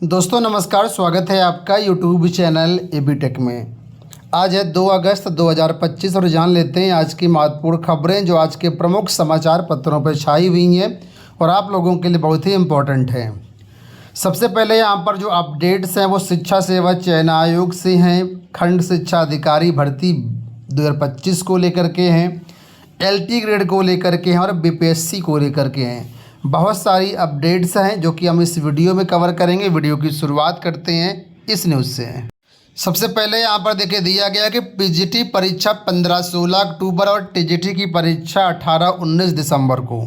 दोस्तों नमस्कार, स्वागत है आपका यूट्यूब चैनल एबी टेक में। आज है 2 अगस्त 2025 और जान लेते हैं आज की महत्वपूर्ण खबरें जो आज के प्रमुख समाचार पत्रों पर छाई हुई हैं और आप लोगों के लिए बहुत ही इम्पोर्टेंट हैं। सबसे पहले यहाँ पर जो अपडेट्स हैं वो शिक्षा सेवा चयन आयोग से हैं, खंड शिक्षा अधिकारी भर्ती 2025 को लेकर के हैं, LT ग्रेड को लेकर के हैं और BPSC को लेकर के हैं। बहुत सारी अपडेट्स हैं जो कि हम इस वीडियो में कवर करेंगे। वीडियो की शुरुआत करते हैं इस न्यूज़ से। सबसे पहले यहाँ पर देखिए दिया गया कि PGT परीक्षा 15-16 अक्टूबर और TGT की परीक्षा 18-19 दिसंबर को।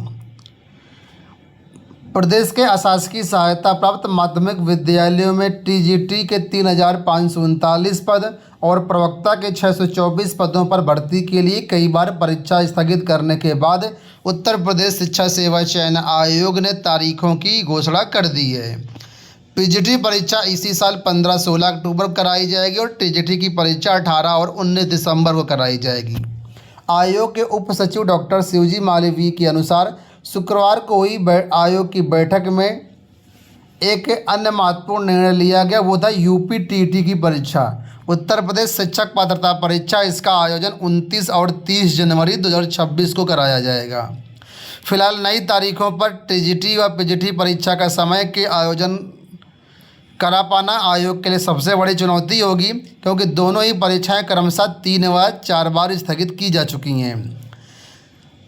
प्रदेश के अशासकीय सहायता प्राप्त माध्यमिक विद्यालयों में TGT के 3,539 पद और प्रवक्ता के 624 पदों पर भर्ती के लिए कई बार परीक्षा स्थगित करने के बाद उत्तर प्रदेश शिक्षा सेवा चयन आयोग ने तारीखों की घोषणा कर दी है। PGT परीक्षा इसी साल 15-16 अक्टूबर को कराई जाएगी और TGT की परीक्षा 18 और 19 दिसंबर को कराई जाएगी। आयोग के उप सचिव डॉक्टर शिवजी मालवीय के अनुसार शुक्रवार को हुई आयोग की बैठक में एक अन्य महत्वपूर्ण निर्णय लिया गया, वो था UPTT की परीक्षा, उत्तर प्रदेश शिक्षक पात्रता परीक्षा। इसका आयोजन 29 और 30 जनवरी 2026 को कराया जाएगा। फिलहाल नई तारीखों पर TGT व PGT परीक्षा का समय के आयोजन करा पाना आयोग के लिए सबसे बड़ी चुनौती होगी, क्योंकि दोनों ही परीक्षाएं क्रमशः 3 व 4 बार स्थगित की जा चुकी हैं।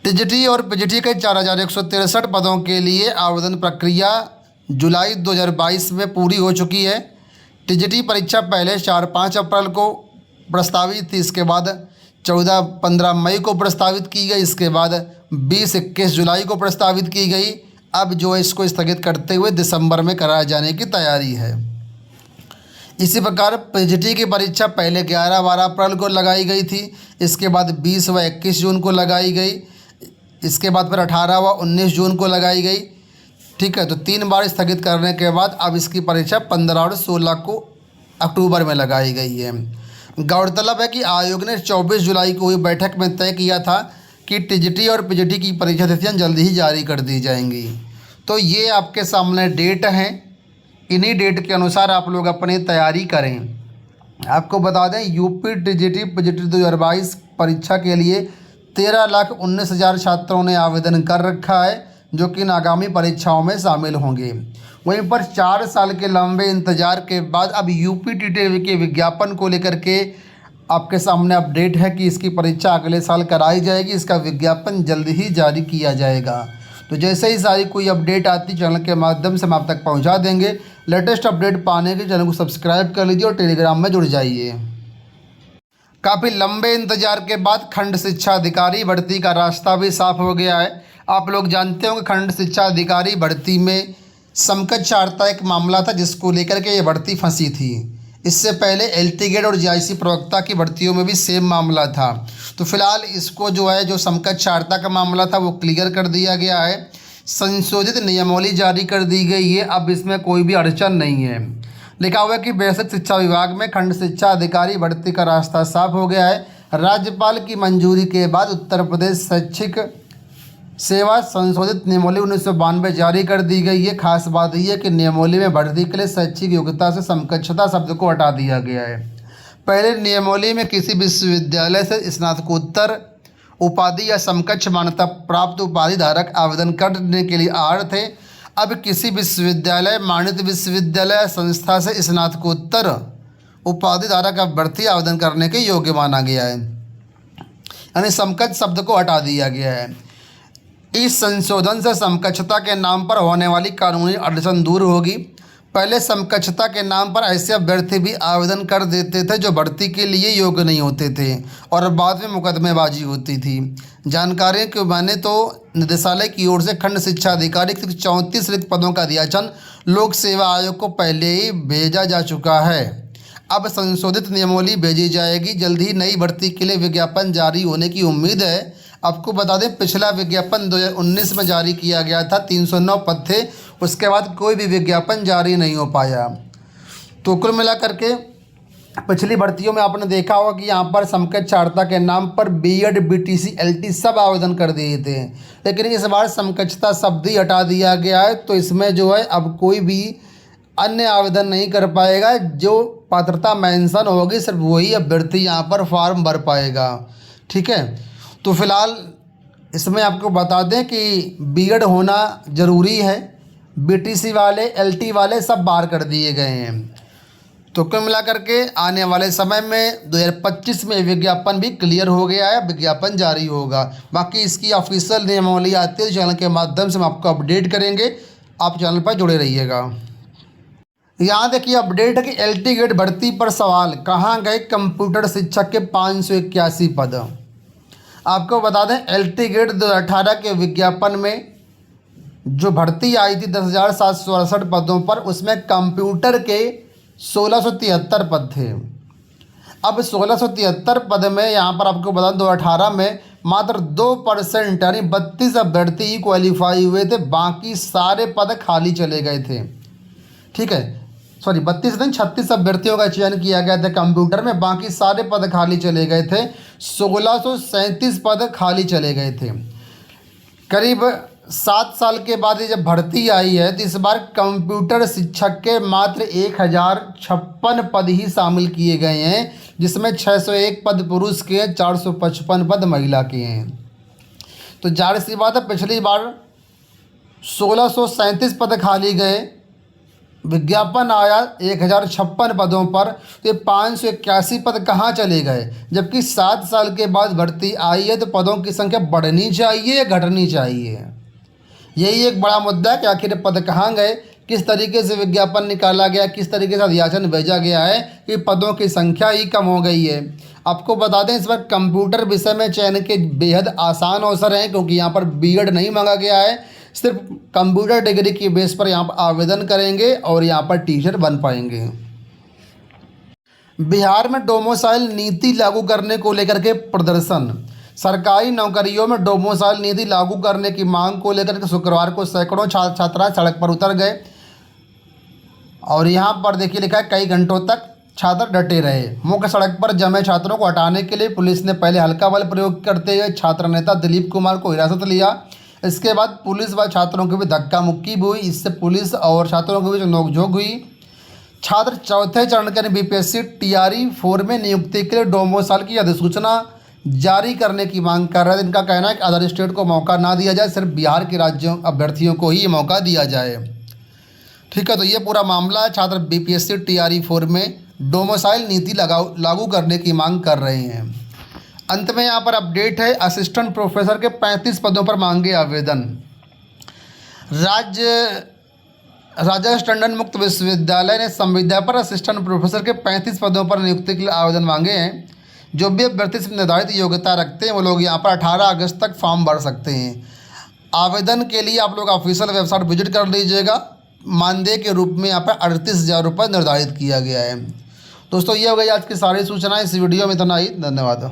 TGT और PGT के 4,163 पदों के लिए आवेदन प्रक्रिया जुलाई 2022 में पूरी हो चुकी है। TGT परीक्षा पहले 4-5 अप्रैल को प्रस्तावित थी, इसके बाद 14-15 मई को प्रस्तावित की गई, इसके बाद 20-21 जुलाई को प्रस्तावित की गई। अब जो है इसको स्थगित करते हुए दिसंबर में कराए जाने की तैयारी है। इसी प्रकार PGT की परीक्षा पहले 11-12 अप्रैल को लगाई गई थी, इसके बाद 20 व 21 जून को लगाई गई, इसके बाद फिर 18 व 19 जून को लगाई गई। ठीक है, तो 3 बार स्थगित करने के बाद अब इसकी परीक्षा 15 और 16 को अक्टूबर में लगाई गई है। गौरतलब है कि आयोग ने 24 जुलाई को हुई बैठक में तय किया था कि TGT और PGT की परीक्षा तिथियाँ जल्दी ही जारी कर दी जाएंगी। तो ये आपके सामने डेट हैं, इन्हीं डेट के अनुसार आप लोग अपनी तैयारी करें। आपको बता दें UPTGT PGT 2022 परीक्षा के लिए 13,19,000 छात्रों ने आवेदन कर रखा है, जो कि इन आगामी परीक्षाओं में शामिल होंगे। वहीं पर 4 साल के लंबे इंतजार के बाद अब UPTT के विज्ञापन को लेकर के आपके सामने अपडेट है कि इसकी परीक्षा अगले साल कराई जाएगी। इसका विज्ञापन जल्द ही जारी किया जाएगा। तो जैसे ही सारी कोई अपडेट आती चैनल के माध्यम से हम आप तक पहुंचा देंगे। लेटेस्ट अपडेट पाने के चैनल को सब्सक्राइब कर लीजिए और टेलीग्राम में जुड़ जाइए। काफ़ी लंबे इंतजार के बाद खंड शिक्षा अधिकारी भर्ती का रास्ता भी साफ हो गया है। आप लोग जानते हो कि खंड शिक्षा अधिकारी भर्ती में समकक्षार्हता एक मामला था जिसको लेकर के ये भर्ती फंसी थी। इससे पहले LT ग्रेड और JIC प्रवक्ता की भर्तियों में भी सेम मामला था। तो फिलहाल इसको जो है जो समकक्षार्हता का मामला था वो क्लियर कर दिया गया है। संशोधित नियमावली जारी कर दी गई है, अब इसमें कोई भी अड़चन नहीं है। लिखा हुआ है कि बेसिक शिक्षा विभाग में खंड शिक्षा अधिकारी भर्ती का रास्ता साफ हो गया है। राज्यपाल की मंजूरी के बाद उत्तर प्रदेश शैक्षिक सेवा संशोधित नियमावली 1992 जारी कर दी गई है। खास बात यह है कि नियमावली में भर्ती के लिए शैक्षिक योग्यता से समकक्षता शब्द को हटा दिया गया है। पहले नियमावली में किसी विश्वविद्यालय से स्नातकोत्तर उपाधि या समकक्ष मान्यता प्राप्त उपाधि धारक आवेदन करने के लिए अर्ह थे। अब किसी विश्वविद्यालय, मान्यता विश्वविद्यालय संस्था से स्नातकोत्तर उपाधि धारक अभ्यर्थी आवेदन करने के योग्य माना गया है, यानी समकक्ष शब्द को हटा दिया गया है। इस संशोधन से समकक्षता के नाम पर होने वाली कानूनी अड़चन दूर होगी। पहले समकक्षता के नाम पर ऐसे अभ्यर्थी भी आवेदन कर देते थे जो भर्ती के लिए योग्य नहीं होते थे और बाद में मुकदमेबाजी होती थी। जानकारी के मैंने तो निदेशालय की ओर से खंड शिक्षा अधिकारी 34 रिक्त पदों का अध्याचन लोक सेवा आयोग को पहले ही भेजा जा चुका है। अब संशोधित नियमावली भेजी जाएगी। जल्द ही नई भर्ती के लिए विज्ञापन जारी होने की उम्मीद है। आपको बता दें पिछला विज्ञापन 2019 में जारी किया गया था, 309 पद थे, उसके बाद कोई भी विज्ञापन जारी नहीं हो पाया। तो कुल मिलाकर के पिछली भर्तियों में आपने देखा होगा कि यहाँ पर समकक्षार्हता के नाम पर BEd BTC LT सब आवेदन कर दिए थे, लेकिन इस बार समकक्षता शब्द ही हटा दिया गया है। तो इसमें जो है अब कोई भी अन्य आवेदन नहीं कर पाएगा। जो पात्रता मेंशन होगी सिर्फ वही अभ्यर्थी यहाँ पर फॉर्म भर पाएगा। ठीक है, तो फिलहाल इसमें आपको बता दें कि बीएड होना ज़रूरी है। बीटीसी वाले, एलटी वाले सब बाहर कर दिए गए हैं। तो कुल मिलाकर के आने वाले समय में 2025 में विज्ञापन भी क्लियर हो गया है, विज्ञापन जारी होगा। बाकी इसकी ऑफिशियल नियमावली आती है, चैनल के माध्यम से हम आपको अपडेट करेंगे। आप चैनल पर जुड़े रहिएगा। यहाँ देखिए अपडेट है कि एलटी ग्रेड भर्ती पर सवाल, कहाँ गए कंप्यूटर शिक्षक के 581 पद। आपको बता दें एलटी ग्रेड 2018 के विज्ञापन में जो भर्ती आई थी 10,768 पदों पर, उसमें कंप्यूटर के 1673 पद थे। अब 1673 पद में यहाँ पर आपको बता दें 2018 में मात्र 2% यानी 32 अभ्यर्थी ही क्वालिफाई हुए थे, बाकी सारे पद खाली चले गए थे। ठीक है, सॉरी 32 नहीं 36 अभ्यर्थियों का चयन किया गया था कंप्यूटर में, बाकी सारे पद खाली चले गए थे। 1637 पद खाली चले गए थे। करीब 7 साल के बाद ये जब भर्ती आई है तो इस बार कंप्यूटर शिक्षक के मात्र 1056 पद ही शामिल किए गए हैं, जिसमें 601 पद पुरुष के हैं, 455 पद महिला के हैं। तो जाहिर सी बात है पिछली बार 1637 पद खाली गए, विज्ञापन आया 1056 पदों पर, तो ये 581 पद कहाँ चले गए। जबकि 7 साल के बाद भर्ती आई है तो पदों की संख्या बढ़नी चाहिए या घटनी चाहिए। यही एक बड़ा मुद्दा है कि आखिर पद कहाँ गए, किस तरीके से विज्ञापन निकाला गया, किस तरीके से अध्याचन भेजा गया है कि पदों की संख्या ही कम हो गई है। आपको बता दें इस बार कंप्यूटर विषय में चयन के बेहद आसान अवसर हैं, क्योंकि यहाँ पर बीएड नहीं मांगा गया है, सिर्फ कंप्यूटर डिग्री की बेस पर यहाँ पर आवेदन करेंगे और यहाँ पर टीचर बन पाएंगे। बिहार में डोमोसाइल नीति लागू करने को लेकर के प्रदर्शन। सरकारी नौकरियों में डोमोसाइल नीति लागू करने की मांग को लेकर के शुक्रवार को सैकड़ों छात्र सड़क पर उतर गए और यहाँ पर देखिए लिखा है कई घंटों तक छात्र डटे रहे। मुख्य सड़क पर जमे छात्रों को हटाने के लिए पुलिस ने पहले हल्का बल प्रयोग करते हुए छात्र नेता दिलीप कुमार को हिरासत लिया। इसके बाद पुलिस व छात्रों के बीच धक्का मुक्की भी हुई। इससे पुलिस और छात्रों के बीच नोकझोंक हुई। छात्र चौथे चरण के बीपीएससी टीआरई 4 में नियुक्ति के लिए डोमोसाइल की अधिसूचना जारी करने की मांग कर रहे हैं। इनका कहना है कि अदर स्टेट को मौका ना दिया जाए, सिर्फ बिहार के राज्यों अभ्यर्थियों को ही मौका दिया जाए। ठीक है, तो ये पूरा मामला है। छात्र बीपीएससी टीआरई 4 में डोमोसाइल नीति लागू करने की मांग कर रहे हैं। अंत में यहाँ पर अपडेट है, असिस्टेंट प्रोफेसर के 35 पदों पर मांगे आवेदन। राजर्षि टंडन मुक्त विश्वविद्यालय ने संविदा पर असिस्टेंट प्रोफेसर के 35 पदों पर नियुक्ति के लिए आवेदन मांगे हैं। जो भी अभ्यर्थी से निर्धारित योग्यता रखते हैं वो लोग यहाँ पर 18 अगस्त तक फॉर्म भर सकते हैं। आवेदन के लिए आप लोग ऑफिशियल वेबसाइट विजिट कर लीजिएगा। मानदेय के रूप में यहाँ पर 38,000 रुपये निर्धारित किया गया है। दोस्तों ये हो गई आज की सारी सूचनाएं। इस वीडियो में इतना ही, धन्यवाद।